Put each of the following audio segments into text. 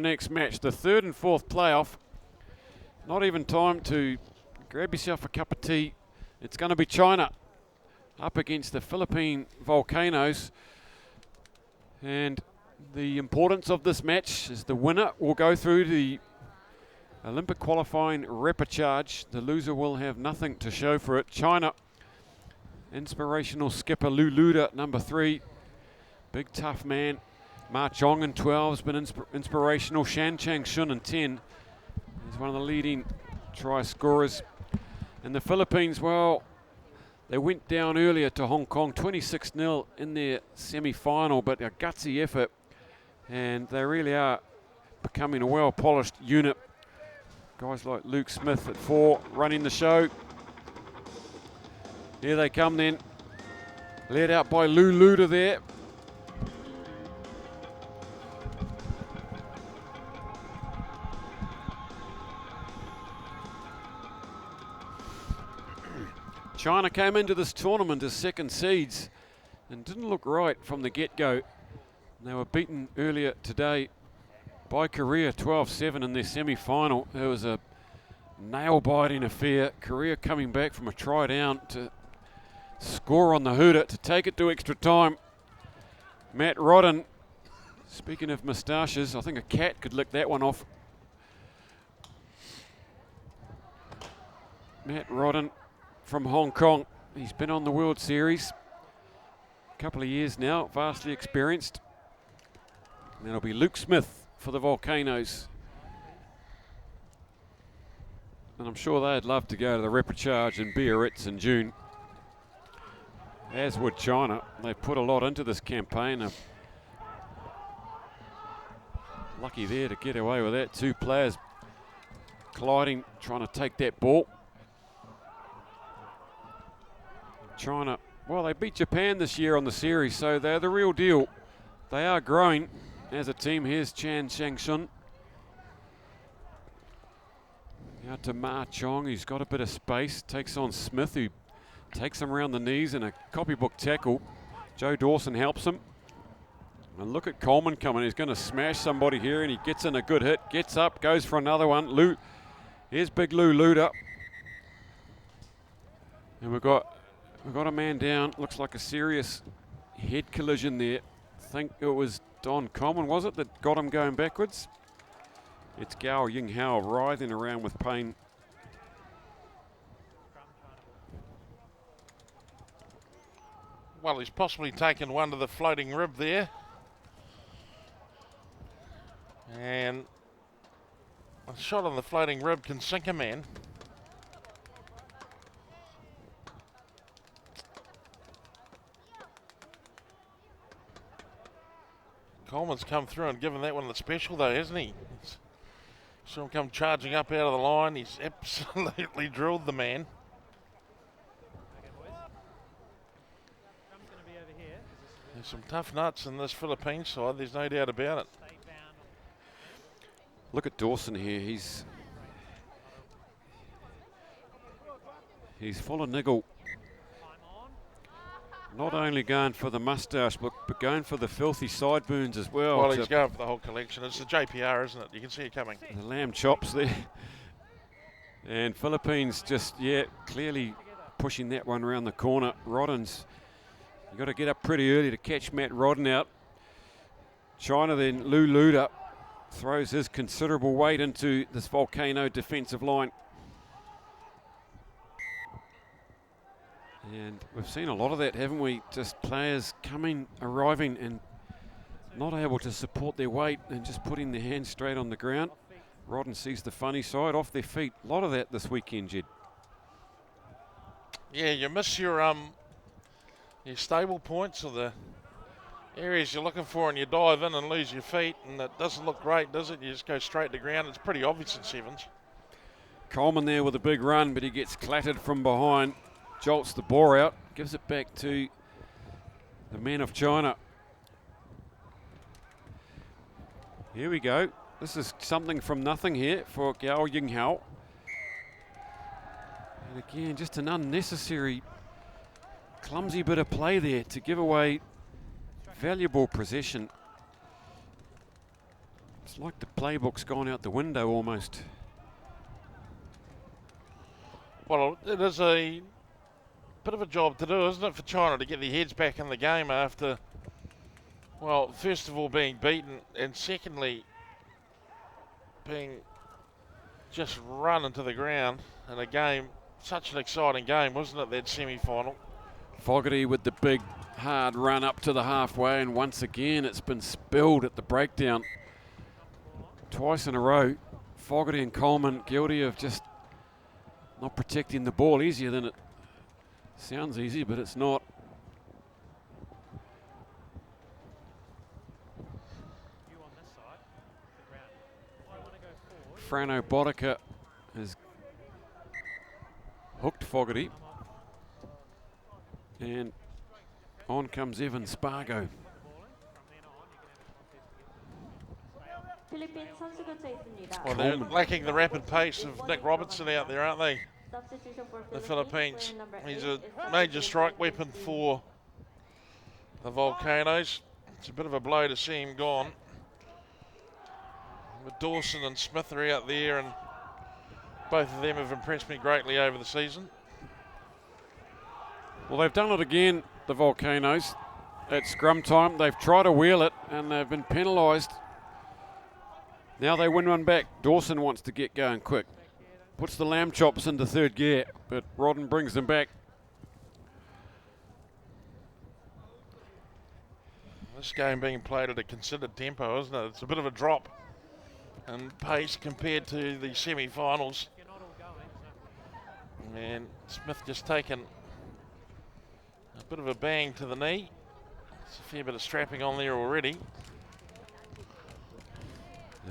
Next match, the third and fourth playoff. Not even time to grab yourself a cup of tea. It's going to be China up against the Philippine Volcanoes. And the importance of this match is the winner will go through the Olympic qualifying repechage. The loser will have nothing to show for it. China, inspirational skipper Lu Luda, number 3. Big tough man. Ma Chong in 12 has been inspirational. Shan Chang Shun in 10. He's one of the leading try scorers. And the Philippines, well, they went down earlier to Hong Kong, 26-0 in their semi-final, but a gutsy effort. And they really are becoming a well-polished unit. Guys like Luke Smith at 4 running the show. Here they come then. Led out by Lu Luda there. China came into this tournament as second seeds and didn't look right from the get-go. They were beaten earlier today by Korea 12-7 in their semi-final. It was a nail-biting affair. Korea coming back from a try down to score on the hooter to take it to extra time. Matt Rodden, speaking of moustaches, I think a cat could lick that one off. Matt Rodden from Hong Kong. He's been on the World Series a couple of years now, vastly experienced. And it'll be Luke Smith for the Volcanoes. And I'm sure they'd love to go to the repechage in Biarritz in June. As would China. They've put a lot into this campaign. Lucky there to get away with that. 2 players colliding, trying to take that ball. China, well, they beat Japan this year on the series, so they're the real deal. They are growing as a team. Here's Chan Shangshun. Out to Ma Chong, who's got a bit of space. Takes on Smith, who takes him around the knees in a copybook tackle. Joe Dawson helps him. And look at Coleman coming. He's going to smash somebody here, and he gets in a good hit. Gets up, goes for another one. Here's big Lu Luda. And we've got a man down. Looks like a serious head collision there. I think it was Don Coleman, was it, that got him going backwards? It's Gao Ying Hao writhing around with pain. Well, he's possibly taken one to the floating rib there. And a shot on the floating rib can sink a man. Coleman's come through and given that one the special though, hasn't he? Saw him come charging up out of the line. He's absolutely drilled the man. There's some tough nuts in this Philippine side, there's no doubt about it. Look at Dawson here. He's full of niggle. Not only going for the moustache, but going for the filthy sideburns as well. Well, he's going for the whole collection. It's the JPR, isn't it? You can see it coming. The lamb chops there. And Philippines just, clearly pushing that one around the corner. Rodden's, you've got to get up pretty early to catch Matt Rodden out. China then, Lu Luda throws his considerable weight into this Volcano defensive line. And we've seen a lot of that, haven't we? Just players arriving and not able to support their weight and just putting their hands straight on the ground. Rodden sees the funny side, off their feet. A lot of that this weekend, Jed. Yeah, you miss your stable points or the areas you're looking for, and you dive in and lose your feet, and it doesn't look great, does it? You just go straight to ground. It's pretty obvious in sevens. Coleman there with a big run, but he gets clattered from behind. Jolts the ball out, gives it back to the men of China. Here we go. This is something from nothing here for Gao Ying Hao. And again, just an unnecessary, clumsy bit of play there to give away valuable possession. It's like the playbook's gone out the window almost. Well, it is a bit of a job to do, isn't it, for China to get their heads back in the game after, well, first of all being beaten, and secondly being just run into the ground in a game, such an exciting game, wasn't it, that semi-final? Fogarty with the big hard run up to the halfway, and once again it's been spilled at the breakdown. Twice in a row, Fogarty and Coleman guilty of just not protecting the ball. Easier than it sounds easy, but it's not. Frano Bodica has hooked Fogarty, and on comes Evan Spargo. Well, they're lacking the rapid pace of Nick Robertson out there, aren't they? The Philippines. He's a major strike weapon for the Volcanoes. It's a bit of a blow to see him gone. But Dawson and Smith are out there, and both of them have impressed me greatly over the season. Well, they've done it again, the Volcanoes. At scrum time, they've tried to wheel it, and they've been penalised. Now they win one back. Dawson wants to get going quick. Puts the lamb chops into third gear, but Rodden brings them back. This game being played at a considered tempo, isn't it? It's a bit of a drop in pace compared to the semi-finals. And Smith just taken a bit of a bang to the knee. It's a fair bit of strapping on there already.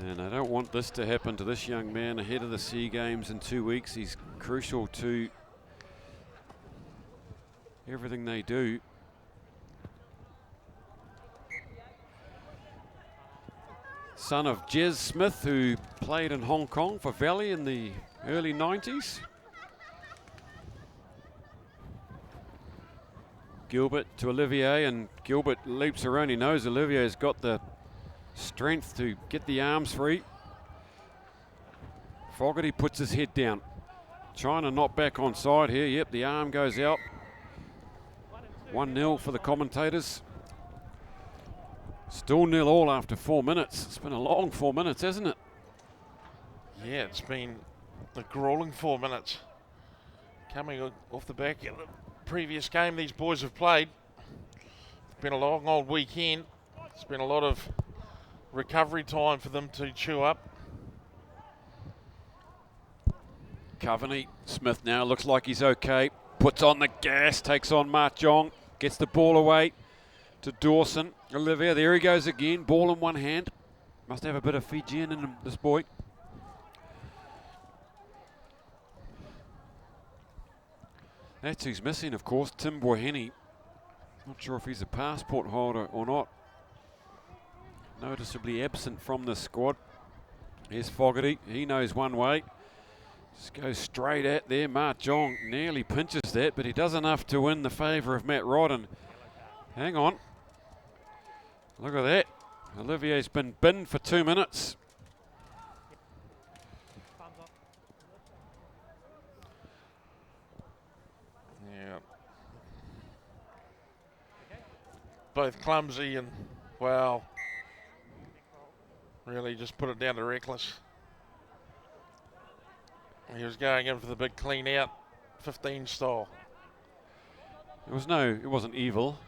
And I don't want this to happen to this young man ahead of the SEA Games in 2 weeks. He's crucial to everything they do. Son of Jez Smith, who played in Hong Kong for Valley in the early 90s. Gilbert to Olivier, and Gilbert leaps around. He knows Olivier's got the strength to get the arms free. Fogarty puts his head down. China not back on side here. Yep, the arm goes out. 1-0 for the commentators. Still 0-all after 4 minutes. It's been a long 4 minutes, hasn't it? Yeah, it's been a grueling 4 minutes. Coming off the back of the previous game these boys have played. It's been a long old weekend. It's been a lot of recovery time for them to chew up. Coveney, Smith now looks like he's okay. Puts on the gas, takes on Ma Jong, gets the ball away to Dawson. Olivier, there he goes again, ball in one hand. Must have a bit of Fijian in him, this boy. That's who's missing, of course, Tim Boyheni. Not sure if he's a passport holder or not. Noticeably absent from the squad. Here's Fogarty, he knows one way. Just goes straight at there. Ma Jong nearly pinches that, but he does enough to win the favour of Matt Rodden. Hang on. Look at that. Olivier's been binned for 2 minutes. Yeah. Both clumsy and, wow, really just put it down to reckless. He was going in for the big clean out, 15 style. It wasn't evil.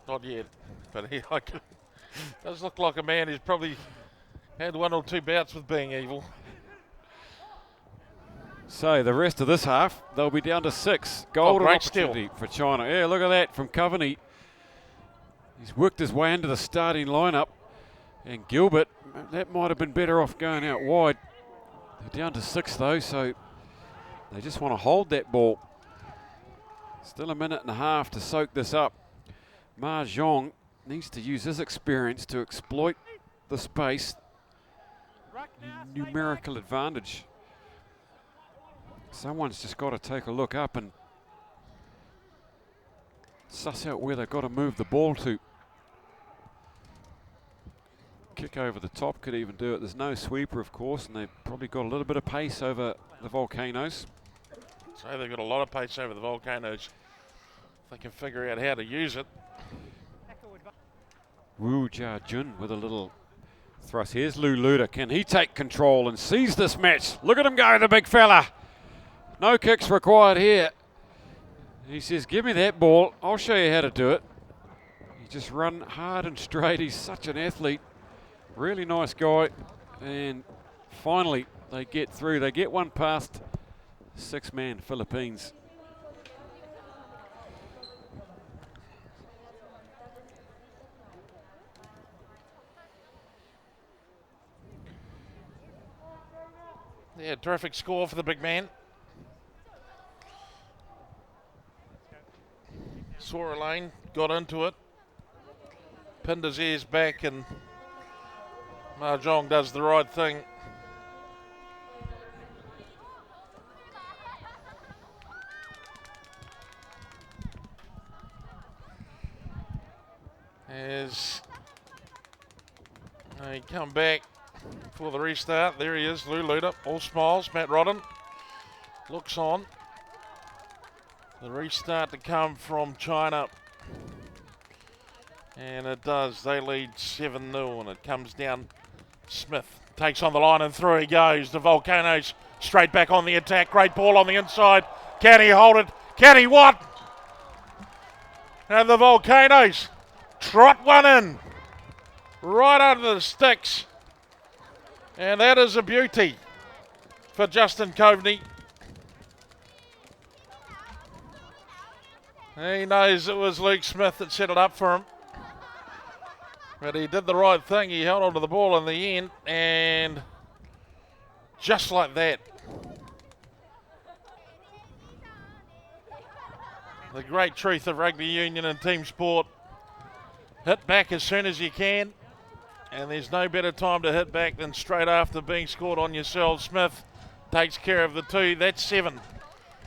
Not yet, but he does look like a man who's probably had 1 or 2 bouts with being evil. So the rest of this half, they'll be down to 6. Golden opportunity steal for China. Yeah, look at that from Coveney. He's worked his way into the starting lineup. And Gilbert, that might have been better off going out wide. They're down to 6 though, so they just want to hold that ball. Still a minute and a half to soak this up. Ma Jong needs to use his experience to exploit the space. Numerical advantage. Someone's just got to take a look up and suss out where they've got to move the ball to. kick over the top could even do it. There's no sweeper, of course, and they've probably got a little bit of pace over the Volcanoes. So they've got a lot of pace over the Volcanoes. They can figure out how to use it. Wu Jia Jun with a little thrust. Here's Lu Luda. Can he take control and seize this match? Look at him go, the big fella. No kicks required here. He says, give me that ball. I'll show you how to do it. He just run hard and straight. He's such an athlete. Really nice guy. And finally, they get through. They get one past 6-man Philippines. Yeah, terrific score for the big man. Saw a lane, got into it, pinned his ears back, and Mahjong does the right thing. As they come back for the restart, there he is, Lu Luda, all smiles. Matt Rodden looks on. The restart to come from China. And it does. They lead 7-0, and it comes down. Smith takes on the line and through he goes. The Volcanoes straight back on the attack. Great ball on the inside. Can he hold it? Can he what? And the Volcanoes trot one in. Right under the sticks. And that is a beauty for Justin Coveney. He knows it was Luke Smith that set it up for him. But he did the right thing. He held onto the ball in the end. And just like that, the great truth of rugby union and team sport. Hit back as soon as you can. And there's no better time to hit back than straight after being scored on yourself. Smith takes care of the 2. That's 7.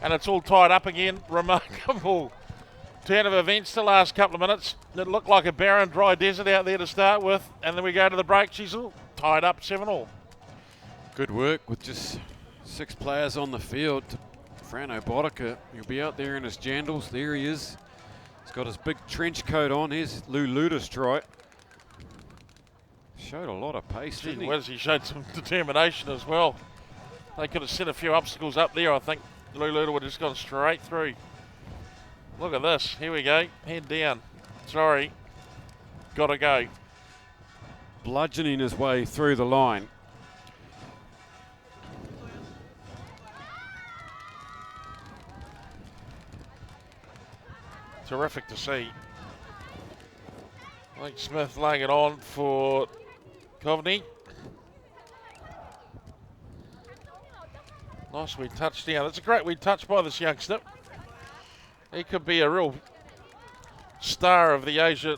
And it's all tied up again. Remarkable turn of events the last couple of minutes. It looked like a barren, dry desert out there to start with. And then we go to the break. She's all tied up 7-all. Good work with just 6 players on the field. Frano Bodika, he'll be out there in his jandals. There he is. He's got his big trench coat on. Here's Lu Luda's try. Showed a lot of pace, didn't he? He showed some determination as well. They could have set a few obstacles up there. I think Lu Luda would have just gone straight through. Look at this. Here we go. Head down. Sorry. Gotta go. Bludgeoning his way through the line. Terrific to see. Luke Smith laying it on for Coveney. Nice wee touchdown. It's a great wee touch by this youngster. He could be a real star of the Asia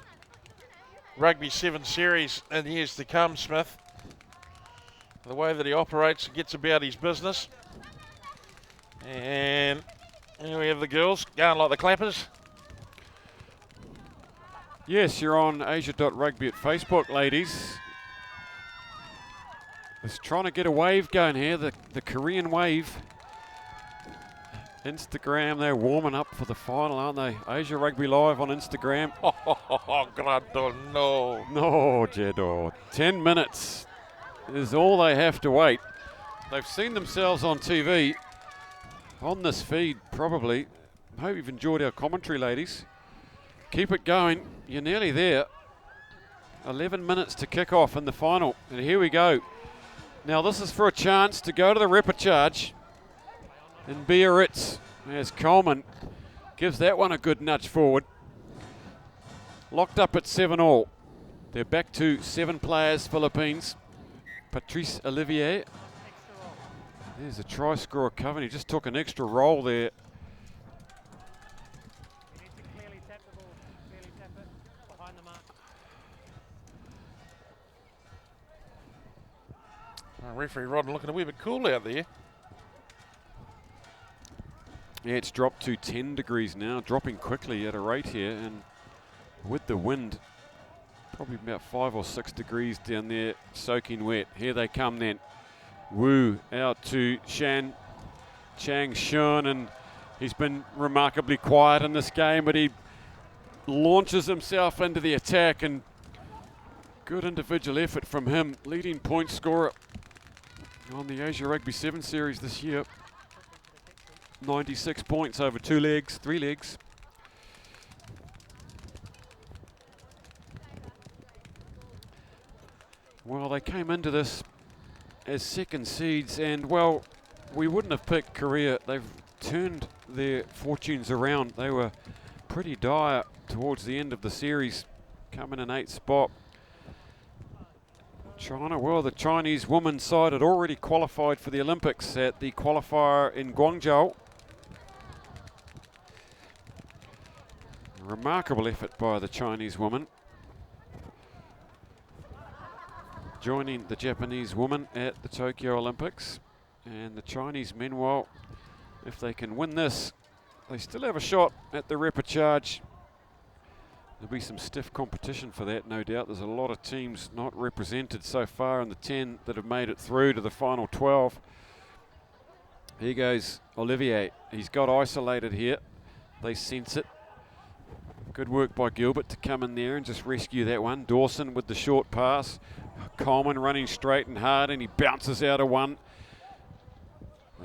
Rugby 7 series in years to come, Smith. The way that he operates and gets about his business. And here we have the girls going like the clappers. Yes, you're on asia.rugby at Facebook, ladies. Just trying to get a wave going here, the Korean wave. Instagram, they're warming up for the final, aren't they? Asia Rugby Live on Instagram. Oh, Grado, no. No, Jedo. 10 minutes is all they have to wait. They've seen themselves on TV, on this feed probably. Hope you've enjoyed our commentary, ladies. Keep it going. You're nearly there. 11 minutes to kick off in the final. And here we go. Now this is for a chance to go to the repechage in Biarritz, as Coleman gives that one a good nudge forward. Locked up at 7-all. They're back to 7 players, Philippines. Patrice Olivier. There's a try scorer Coven. He just took an extra roll there. Referee Rodden looking a wee bit cool out there. Yeah, it's dropped to 10 degrees now, dropping quickly at a rate here, and with the wind Probably about 5 or 6 degrees down there, soaking wet. Here they come then. Wu out to Chang Shun, and he's been remarkably quiet in this game, but he launches himself into the attack, and good individual effort from him, leading point scorer on the Asia Rugby 7 series this year. 96 points over 3 legs. Well, they came into this as second seeds, and well, we wouldn't have picked Korea. They've turned their fortunes around. They were pretty dire towards the end of the series, coming in 8th spot. China, well, the Chinese women's side had already qualified for the Olympics at the qualifier in Guangzhou. Remarkable effort by the Chinese women, joining the Japanese women at the Tokyo Olympics. And the Chinese men, well, if they can win this, they still have a shot at the repechage. There'll be some stiff competition for that, no doubt. There's a lot of teams not represented so far in the 10 that have made it through to the final 12. Here goes Olivier. He's got isolated here. They sense it. Good work by Gilbert to come in there and just rescue that one. Dawson with the short pass. Coleman running straight and hard, and he bounces out of one.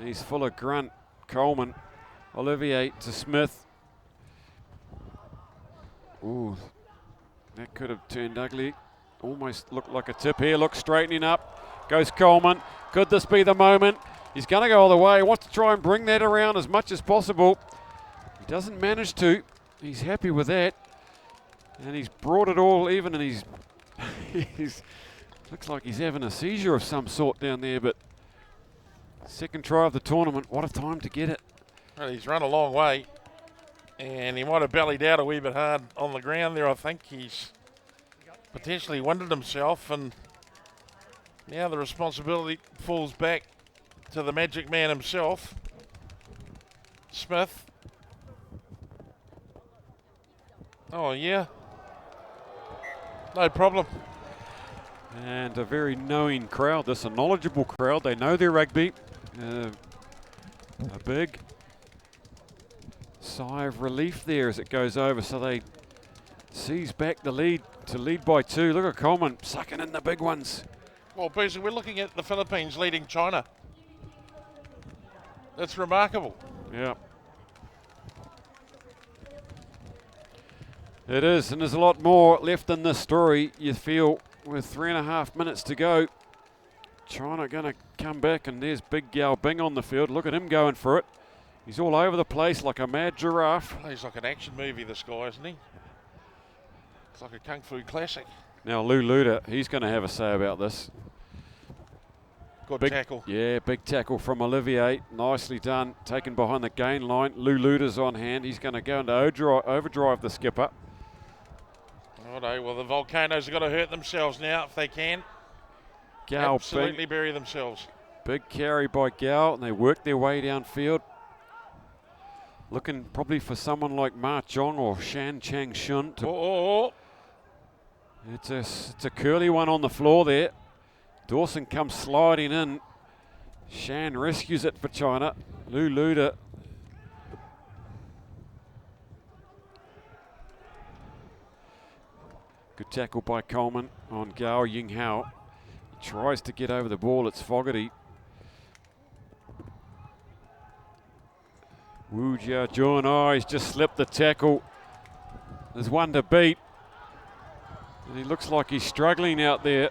He's full of grunt. Coleman. Olivier to Smith. Ooh, that could have turned ugly. Almost looked like a tip here. Look, straightening up. Goes Coleman. Could this be the moment? He's going to go all the way. He wants to try and bring that around as much as possible. He doesn't manage to. He's happy with that. And he's brought it all even, and he's looks like he's having a seizure of some sort down there, but second try of the tournament. What a time to get it. Well, he's run a long way, and he might have bellied out a wee bit hard on the ground there. I think he's potentially winded himself, and now the responsibility falls back to the magic man himself, Smith. Oh, yeah. No problem. And a very knowing crowd. This is a knowledgeable crowd. They know their rugby. A big sigh of relief there as it goes over. So they seize back the lead to lead by 2. Look at Coleman sucking in the big ones. Well, basically, we're looking at the Philippines leading China. That's remarkable. Yeah. It is, and there's a lot more left in this story, you feel, with 3.5 minutes to go. China going to come back, and there's Big Yao Bing on the field. Look at him going for it. He's all over the place like a mad giraffe. Oh, he's like an action movie, this guy, isn't he? It's like a kung fu classic. Now Lou Luda, he's going to have a say about this. Good big tackle. Yeah, big tackle from Olivier. Nicely done. Taken behind the gain line. Lou Luda's on hand. He's going to go into overdrive the skipper. Righto, well, the Volcanoes have got to hurt themselves now if they can. Gao absolutely bury themselves. Big carry by Gao, and they work their way downfield. Looking probably for someone like Ma Chong or Shan Chang Shun. It's a curly one on the floor there. Dawson comes sliding in. Shan rescues it for China. Lou Luda. Good tackle by Coleman on Gao Ying Hao. He tries to get over the ball. It's Fogarty. Wu Jiajun. Oh, he's just slipped the tackle. There's one to beat. And he looks like he's struggling out there.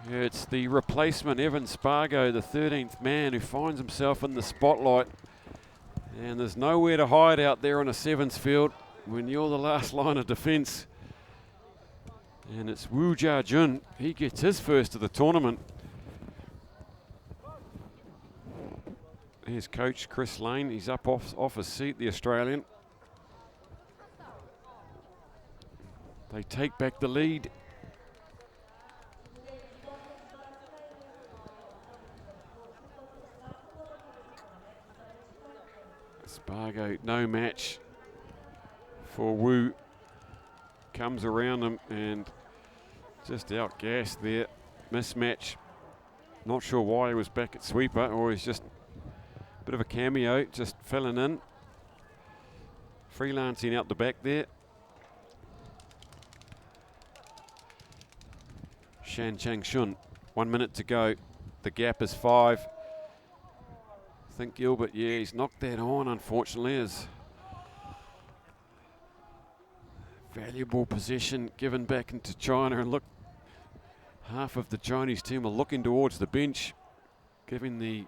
Yeah, it's the replacement, Evan Spargo, the 13th man, who finds himself in the spotlight. And there's nowhere to hide out there on a sevens field when you're the last line of defence. And it's Wu Jiajun. He gets his first of the tournament. Here's coach Chris Lane. He's up off his seat, the Australian. They take back the lead. Spargo, no match for Wu. comes around him and just outgassed there. Mismatch. Not sure why he was back at sweeper, or he's just a bit of a cameo, just filling in. Freelancing out the back there. Shan Chang Shun, 1 minute to go. The gap is 5. I think Gilbert, yeah, he's knocked that on, unfortunately, as valuable possession given back into China. And look, half of the Chinese team are looking towards the bench, giving the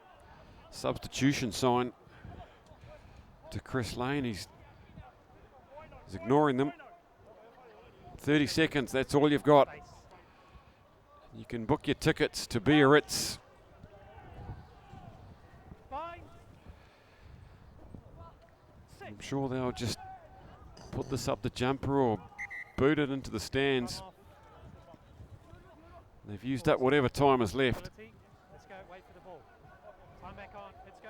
substitution sign to Chris Lane. He's ignoring them. 30 seconds, that's all you've got. You can book your tickets to Biarritz. I'm sure they'll just put this up the jumper or boot it into the stands. They've used up whatever time is left. Let's go, wait for the ball. Time back on, let's go.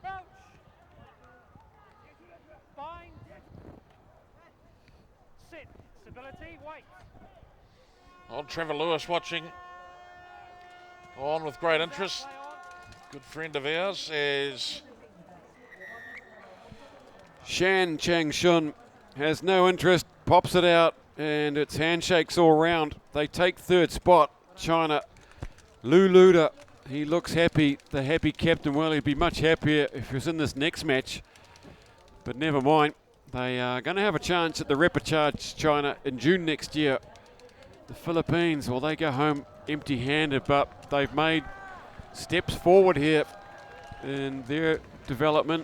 Crouch. Bind. Sit. Stability, wait. Old Trevor Lewis watching on with great interest. Good friend of ours is Shan Chang Shun has no interest, pops it out, and it's handshakes all round. They take third spot. China, Lu Luda, he looks happy, the happy captain. Well, he'd be much happier if he was in this next match, but never mind. They are going to have a chance at the repechage, China, in June next year. The Philippines, well, they go home empty-handed, but they've made steps forward here in their development.